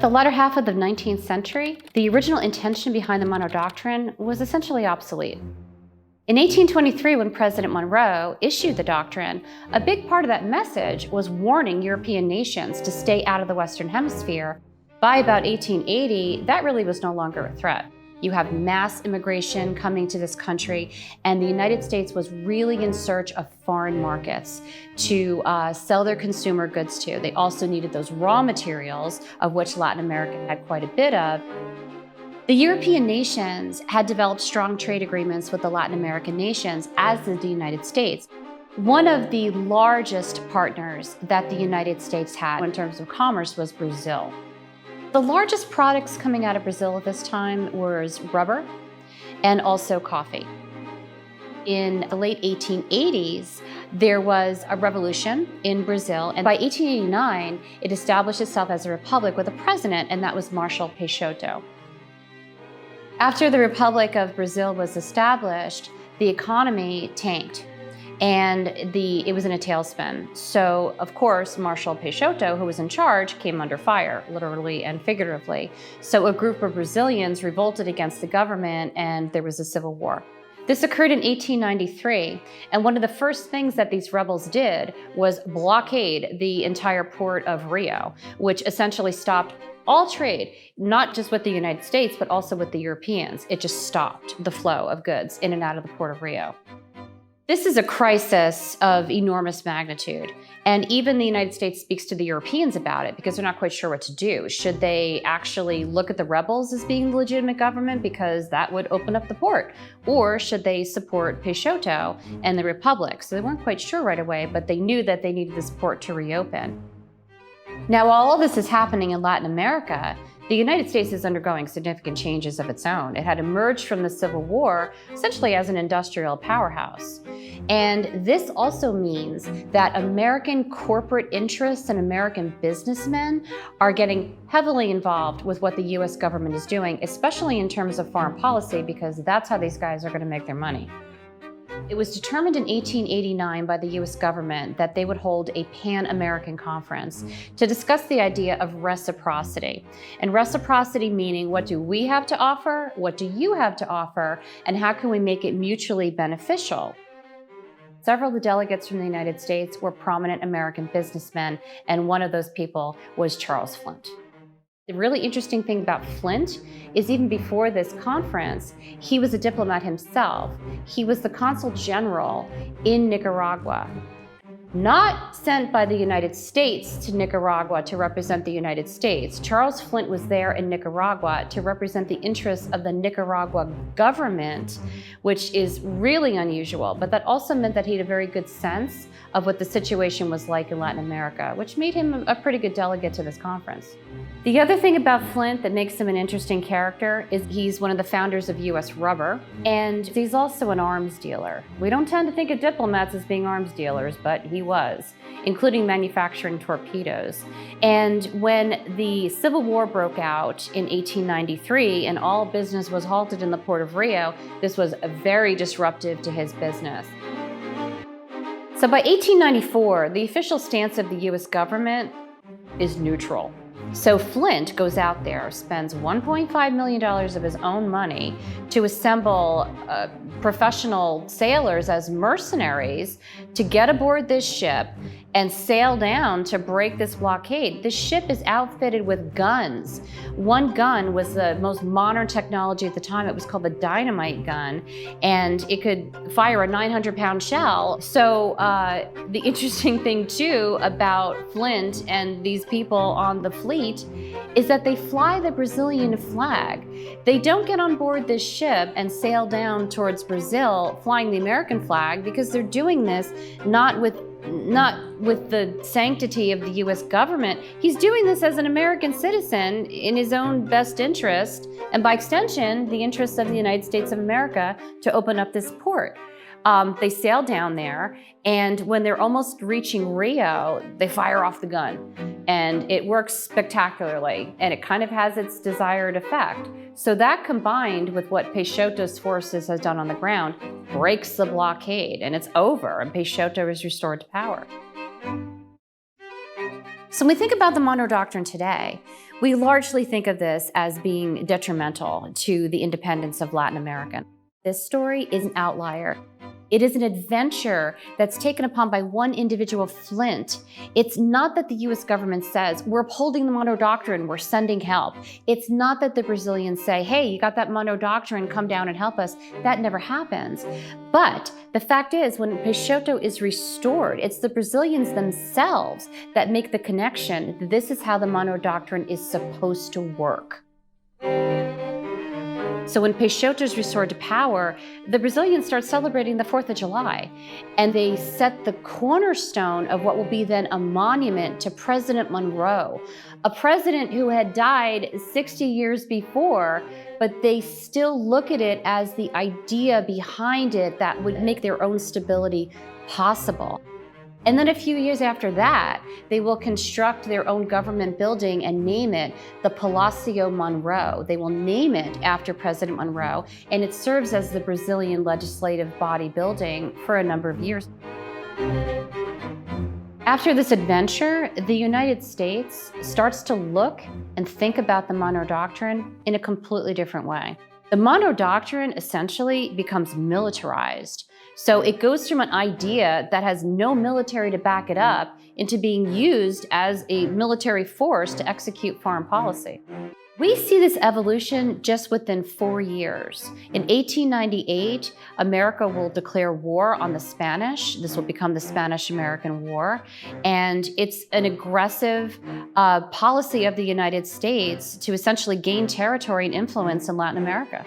the latter half of the 19th century, the original intention behind the Monroe Doctrine was essentially obsolete. In 1823, when President Monroe issued the doctrine, a big part of that message was warning European nations to stay out of the Western Hemisphere. By about 1880, that really was no longer a threat. You have mass immigration coming to this country, and the United States was really in search of foreign markets to sell their consumer goods to. They also needed those raw materials, of which Latin America had quite a bit of. The European nations had developed strong trade agreements with the Latin American nations, as did the United States. One of the largest partners that the United States had in terms of commerce was Brazil. The largest products coming out of Brazil at this time was rubber and also coffee. In the late 1880s, there was a revolution in Brazil, and by 1889, it established itself as a republic with a president, and that was Marshal Peixoto. After the Republic of Brazil was established, the economy tanked, and it was in a tailspin. So, of course, Marshal Peixoto, who was in charge, came under fire, literally and figuratively. So a group of Brazilians revolted against the government, and there was a civil war. This occurred in 1893, and one of the first things that these rebels did was blockade the entire port of Rio, which essentially stopped all trade, not just with the United States, but also with the Europeans. It just stopped the flow of goods in and out of the port of Rio. This is a crisis of enormous magnitude, and even the United States speaks to the Europeans about it because they're not quite sure what to do. Should they actually look at the rebels as being the legitimate government because that would open up the port? Or should they support Peixoto and the Republic? So they weren't quite sure right away, but they knew that they needed this port to reopen. Now, while all this is happening in Latin America, the United States is undergoing significant changes of its own. It had emerged from the Civil War essentially as an industrial powerhouse. And this also means that American corporate interests and American businessmen are getting heavily involved with what the US government is doing, especially in terms of foreign policy, because that's how these guys are going to make their money. It was determined in 1889 by the US government that they would hold a Pan-American conference to discuss the idea of reciprocity. And reciprocity meaning, what do we have to offer? What do you have to offer? And how can we make it mutually beneficial? Several of the delegates from the United States were prominent American businessmen, and one of those people was Charles Flint. The really interesting thing about Flint is even before this conference, he was a diplomat himself. He was the consul general in Nicaragua, not sent by the United States to Nicaragua to represent the United States. Charles Flint was there in Nicaragua to represent the interests of the Nicaragua government, which is really unusual, but that also meant that he had a very good sense of what the situation was like in Latin America, which made him a pretty good delegate to this conference. The other thing about Flint that makes him an interesting character is he's one of the founders of US Rubber, and he's also an arms dealer. We don't tend to think of diplomats as being arms dealers, but he was, including manufacturing torpedoes. And when the Civil War broke out in 1893 and all business was halted in the port of Rio, this was very disruptive to his business. So by 1894, the official stance of the US government is neutral. So Flint goes out there, spends $1.5 million of his own money to assemble professional sailors as mercenaries to get aboard this ship and sail down to break this blockade. This ship is outfitted with guns. One gun was the most modern technology at the time. It was called the dynamite gun, and it could fire a 900-pound shell. So the interesting thing too about Flint and these people on the fleet is that they fly the Brazilian flag. They don't get on board this ship and sail down towards Brazil flying the American flag, because they're doing this not with the sanctity of the US government. He's doing this as an American citizen in his own best interest, and by extension, the interests of the United States of America, to open up this port. They sail down there, and when they're almost reaching Rio, they fire off the gun. And it works spectacularly, and it kind of has its desired effect. So that, combined with what Peixoto's forces has done on the ground, breaks the blockade, and it's over, and Peixoto is restored to power. So when we think about the Monroe Doctrine today, we largely think of this as being detrimental to the independence of Latin America. This story is an outlier. It is an adventure that's taken upon by one individual, Flint. It's not that the US government says, we're upholding the Monroe Doctrine, we're sending help. It's not that the Brazilians say, hey, you got that Monroe Doctrine, come down and help us. That never happens. But the fact is, when Peixoto is restored, it's the Brazilians themselves that make the connection. This is how the Monroe Doctrine is supposed to work. So when Peixoto is restored to power, the Brazilians start celebrating the 4th of July, and they set the cornerstone of what will be then a monument to President Monroe, a president who had died 60 years before, but they still look at it as the idea behind it that would make their own stability possible. And then a few years after that, they will construct their own government building and name it the Palacio Monroe. They will name it after President Monroe, and it serves as the Brazilian legislative body building for a number of years. After this adventure, the United States starts to look and think about the Monroe Doctrine in a completely different way. The Monroe Doctrine essentially becomes militarized. So it goes from an idea that has no military to back it up into being used as a military force to execute foreign policy. We see this evolution just within 4 years. In 1898, America will declare war on the Spanish. This will become the Spanish-American War. And it's an aggressive policy of the United States to essentially gain territory and influence in Latin America.